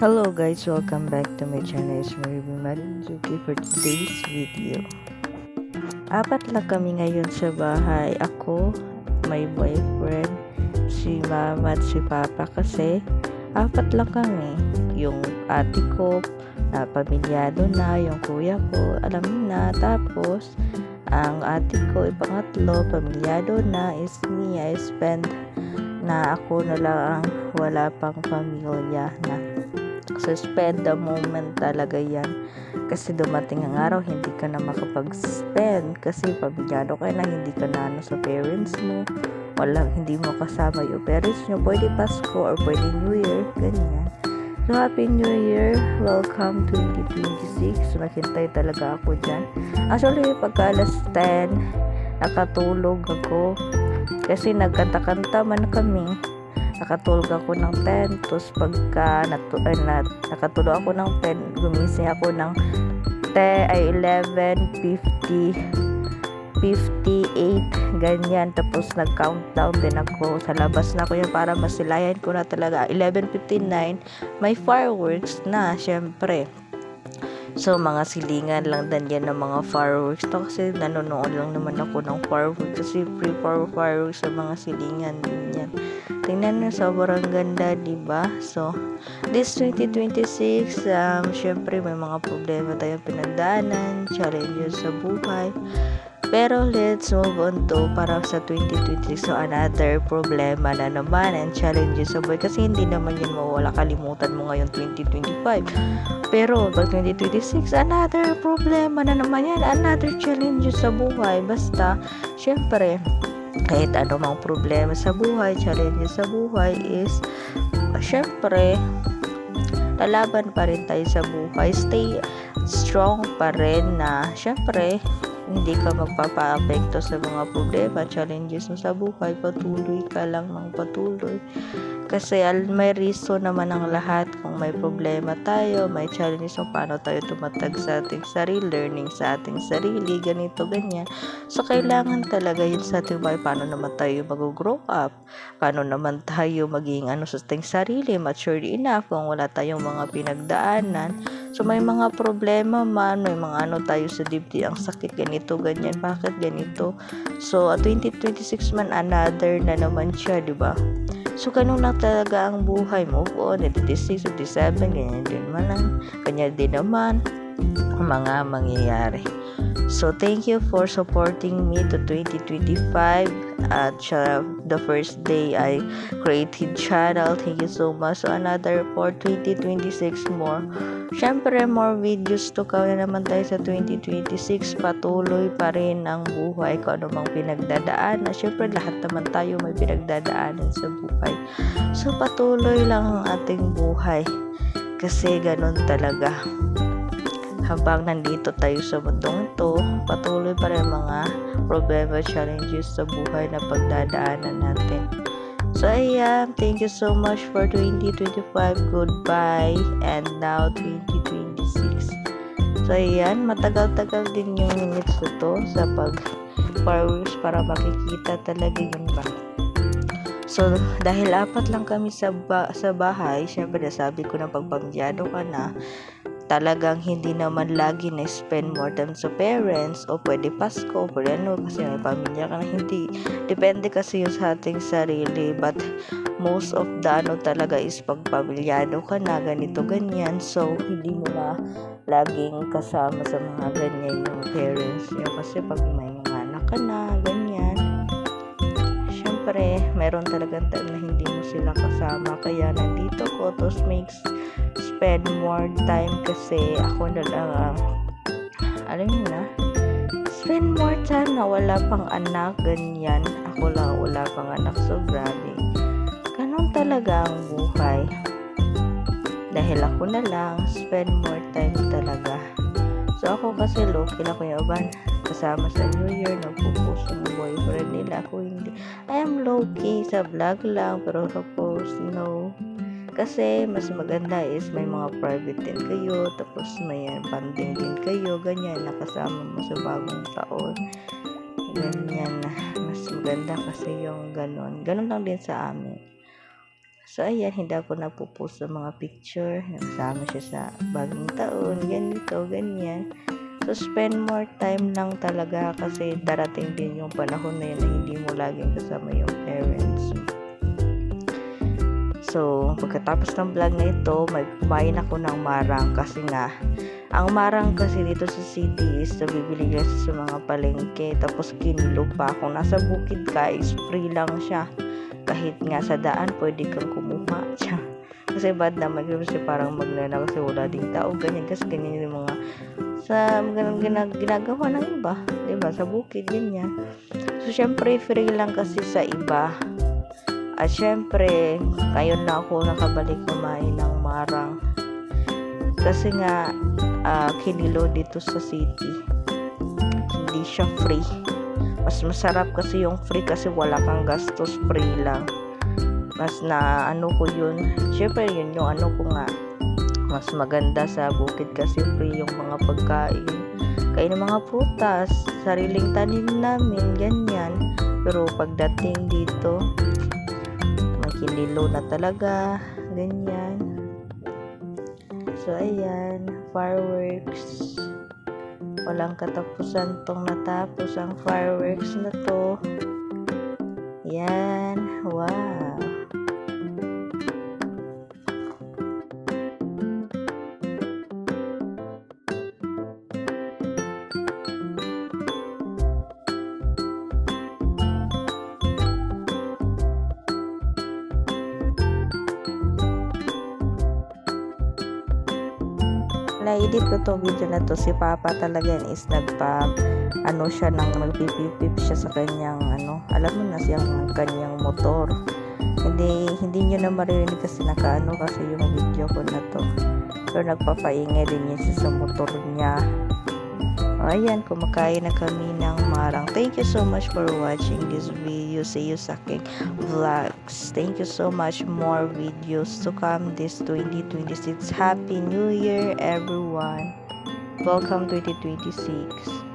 Hello guys, welcome back to my channel. It's Maribel Marinzuki for today's video. Apat lang kami ngayon sa bahay. Ako, my boyfriend, si mama at si papa kasi apat lang kami. Yung ate ko, pamilyado na, yung kuya ko, alam na. Tapos, ang ate ko, pangatlo, pamilyado na, is me. I spend na ako na lang wala pang pamilya na. So, spend the moment talaga yan. Kasi dumating ang araw, hindi ka na makapag-spend. Kasi pamilyado ka na, hindi ka na sa parents mo. Hindi mo kasama yung parents nyo. Pwede Pasko or pwede New Year. Ganyan. So, Happy New Year. Welcome 2026. So, nakintay talaga ako dyan. Actually, pagka alas 10, nakatulog ako. Kasi nagkanta-kanta man kami. Nakatulog ako ng 10, tapos pagka nakatulog ako ng 10, gumising ako ng 11:58, ganyan. Tapos nag-countdown din ako, sa labas na ako yan para masilayan ko na talaga. 11:59, may fireworks na, syempre. So, mga silingan lang din yan ng mga fireworks to, kasi nanonood lang naman ako ng fireworks, kasi free fireworks sa mga silingan din yan. Tingnan nyo, sobrang ganda, diba? So, this 2026, syempre may mga problema tayong pinagdaanan, challenges sa buhay. Pero let's move on to para sa 2026. So, another problema na naman and challenges sa buhay. Kasi hindi naman yun mawala. Kalimutan mo ngayon 2025. Pero, pag 2026, another problema na naman yan. Another challenges sa buhay. Basta, syempre, kahit ano mang problema sa buhay, challenges sa buhay is, syempre, lalaban pa rin tayo sa buhay. Stay strong pa rin na, syempre, hindi ka magpapa-apekto sa mga problema, challenges mo sa buhay. Patuloy ka lang ng patuloy. Kasi may reason naman ang lahat. Kung may problema tayo, may challenges kung paano tayo tumatag sa ating sarili, learning sa ating sarili, ganito, ganyan. So, kailangan talaga yun sa ating buhay. Paano naman tayo mag-grow up? Paano naman tayo maging sa ating sarili, matured enough kung wala tayong mga pinagdaanan. So, may mga problema man, may mga tayo sa dibdib, ang sakit, ganito, ganyan, bakit ganito? So, 2026 man, another na naman siya, diba? So, ganun lang talaga ang buhay. Move on, 26, 27, ganyan din naman ang mga mangyayari. So, thank you for supporting me to 2025 at the first day I created channel. Thank you so much. So, another for 2026 more. Syempre, more videos to na naman tayo sa 2026. Patuloy pa rin ang buhay kung ano mang pinagdadaanan. Syempre, lahat naman tayo may pinagdadaanan sa buhay. So, patuloy lang ang ating buhay. Kasi ganun talaga. Habang nandito tayo sa mundong ito, patuloy pa rin mga problema, challenges sa buhay na pagdadaanan natin. So, ayan. Thank you so much for 2025. Goodbye. And now, 2026. So, ayan. Matagal-tagal din yung minutes na to sa pag-fireworks para makikita talaga yun ba. So, dahil apat lang kami sa bahay, syempre nasabi ko na pagpamilyado ka na, talagang hindi naman lagi na spend more time sa parents o pwede Pasko, pwede kasi may pamilya ka na, hindi. Depende kasi yun sa ating sarili, but most of the talaga is pag pamilyado ka na, ganito, ganyan. So, hindi mo na laging kasama sa mga ganyan yung parents nyo kasi pag may mga anak ka na, ganyan. Syempre, meron talagang time na hindi mo sila kasama, kaya nandito ko to spend more time kasi ako na lang alam mo na, spend more time na wala pang anak, ganyan. Ako lang wala pang anak, so grabe. Ganun talaga ang buhay. Dahil ako na lang, spend more time talaga. So ako kasi low-key na kuyaban. Kasama sa New Year, nagpo-post yung boyfriend nila. Ako hindi. I am low-key sa vlog lang, pero post, no. Kasi mas maganda is may mga private din kayo, tapos may banding din kayo, ganyan, nakasama mo sa bagong taon. Ganyan, mas maganda kasi yung ganon. Ganon lang din sa amin. So ayan, hindi ako nagpo-post ng mga picture. Nagsama siya sa bagong taon, ganito, ganyan. So spend more time lang talaga kasi darating din yung panahon na yun na hindi mo laging kasama yung parents. So pagkatapos ng vlog na ito, may kumain ako ng marang kasi nga ang marang kasi dito sa city is nabibili kasi sa mga palengke. Tapos kinilo pa. Kung nasa bukid ka, is free lang siya. Kahit nga sa daan, pwede kang kumuha. Kasi bad naman kasi parang magnana kasi wala ding tao. Ganyan kasi ganyan yung mga sa ginagawa ng iba. Diba? Sa bukid, ganyan. So, syempre, free lang kasi sa iba. At syempre, ngayon na ako nakabalik kumain ng marang. Kasi nga, kinilo dito sa city. Hindi siya free. Mas masarap kasi yung free kasi wala kang gastos, free lang. Mas na ano ko yun. Syempre yun yung ano ko nga. Mas maganda sa bukid kasi free yung mga pagkain. Kain ng mga prutas, sariling tanim namin, ganyan. Pero pagdating dito, may kinilo na talaga, ganyan. So, ayan, fireworks. Walang katapusan tong natapos ang fireworks na to. Ayan, wow. Na-edit ko tong video na to, si Papa talaga yan is ano siya nang magpipipip siya sa kanyang alam mo na siyang kanyang motor. Hindi niyo na maririnig kasi nakaano kasi yung video ko na to. Pero nagpapaingay din niya sa motor niya. Ayan, kumakain na kami ng marang. Thank you so much for watching this video. See you sa aking vlogs. Thank you so much. More videos to come this 2026. Happy New Year, everyone. Welcome 2026.